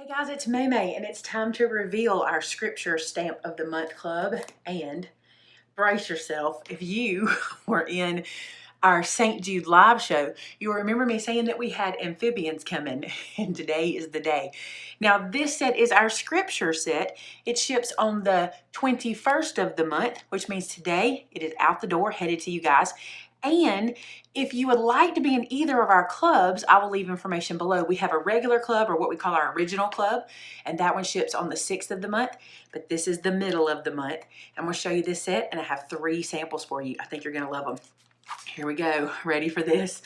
Hey guys, it's Maymay, and it's time to reveal our Scripture Stamp of the Month Club. And brace yourself, if you were in our St. Jude live show, you'll remember me saying that we had amphibians coming, and today is the day. Now, this set is our Scripture set. It ships on the 21st of the month, which means today it is out the door, headed to you guys. And if you would like to be in either of our clubs, I will leave information below. We have a regular club, or what we call our original club, and that one ships on the 6th of the month, but this is the middle of the month. I'm going to show you this set, and I have 3 samples for you. I think you're going to love them. Here we go. Ready for this?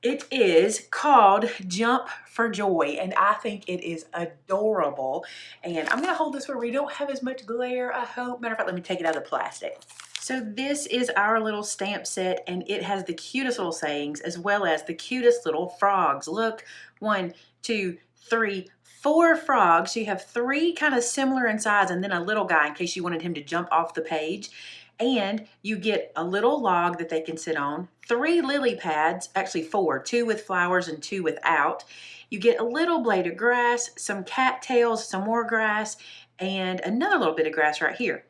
It is called Jump for Joy, and I think it is adorable. And I'm going to hold this where we don't have as much glare, I hope. Matter of fact, let me take it out of the plastic. So this is our little stamp set, and it has the cutest little sayings as well as the cutest little frogs. Look, 1, 2, 3, 4 frogs. So you have 3 kind of similar in size, and then a little guy in case you wanted him to jump off the page. And you get a little log that they can sit on, 3 lily pads, actually 4, 2 with flowers and 2 without. You get a little blade of grass, some cattails, some more grass, and another little bit of grass right here.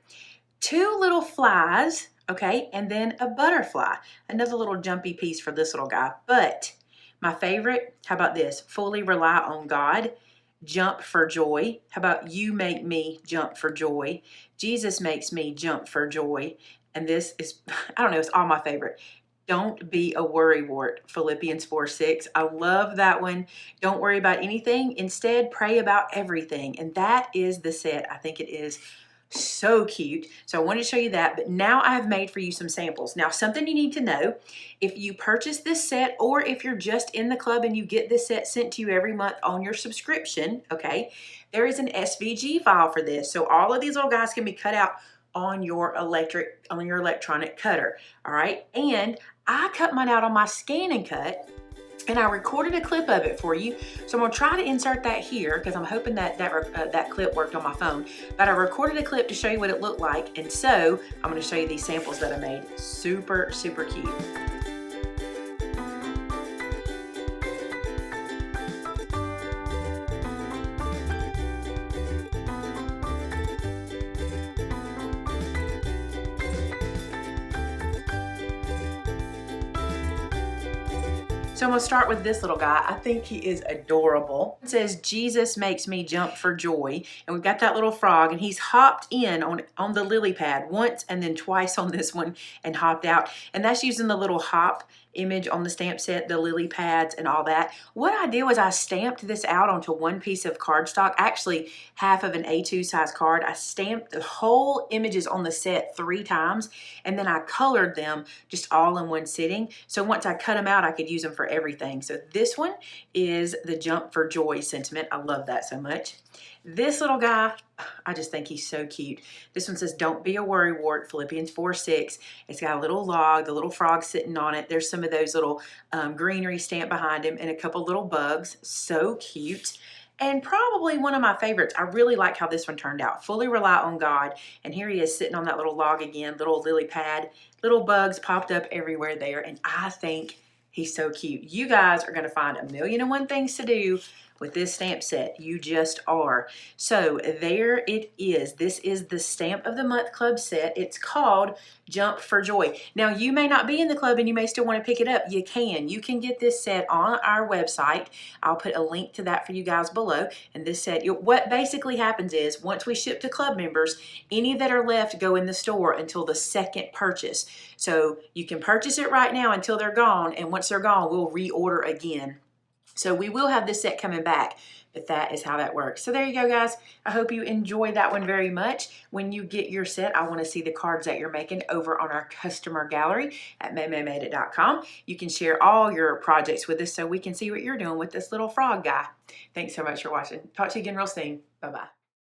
2 little flies, okay, and then a butterfly. Another little jumpy piece for this little guy. But my favorite, how about this? Fully rely on God. Jump for joy. How about you make me jump for joy? Jesus makes me jump for joy. And this is, I don't know, it's all my favorite. Don't be a worrywart, Philippians 4:6. I love that one. Don't worry about anything. Instead, pray about everything. And that is the set. I think it is so cute. So I wanted to show you that, but now I have made for you some samples. Now, something you need to know, if you purchase this set or if you're just in the club and you get this set sent to you every month on your subscription, okay, there is an SVG file for this. So all of these little guys can be cut out on your electronic cutter, all right? And I cut mine out on my Scan and Cut, and I recorded a clip of it for you. So I'm gonna try to insert that here because I'm hoping that that clip worked on my phone. But I recorded a clip to show you what it looked like. And so I'm gonna show you these samples that I made. Super, super cute. So I'm gonna start with this little guy. I think he is adorable. It says, Jesus makes me jump for joy. And we've got that little frog, and he's hopped in on the lily pad once and then twice on this one and hopped out. And that's using the little hop image on the stamp set, the lily pads and all that. What I did was I stamped this out onto one piece of cardstock, actually half of an A2 size card. I stamped the whole images on the set 3 times, and then I colored them just all in one sitting. So once I cut them out, I could use them for everything. So this one is the Jump for Joy sentiment. I love that so much. This little guy, I just think he's so cute. This one says, don't be a worrywart, Philippians 4:6. It's got a little log, the little frog sitting on it. There's some of those little greenery stamped behind him and a couple little bugs. So cute. And probably one of my favorites. I really like how this one turned out. Fully rely on God. And here he is sitting on that little log again, little lily pad. Little bugs popped up everywhere there. And I think he's so cute. You guys are going to find 1,000,001 things to do with this stamp set. You just are. So there it is. This is the Stamp of the Month Club set. It's called Jump for Joy. Now, you may not be in the club and you may still want to pick it up. You can. You can get this set on our website. I'll put a link to that for you guys below. And this set, what basically happens is once we ship to club members, any that are left go in the store until the second purchase. So you can purchase it right now until they're gone. And once they're gone, we'll reorder again. So we will have this set coming back, but that is how that works. So there you go, guys. I hope you enjoyed that one very much. When you get your set, I want to see the cards that you're making over on our customer gallery at maymaymadeit.com. You can share all your projects with us so we can see what you're doing with this little frog guy. Thanks so much for watching. Talk to you again real soon. Bye-bye.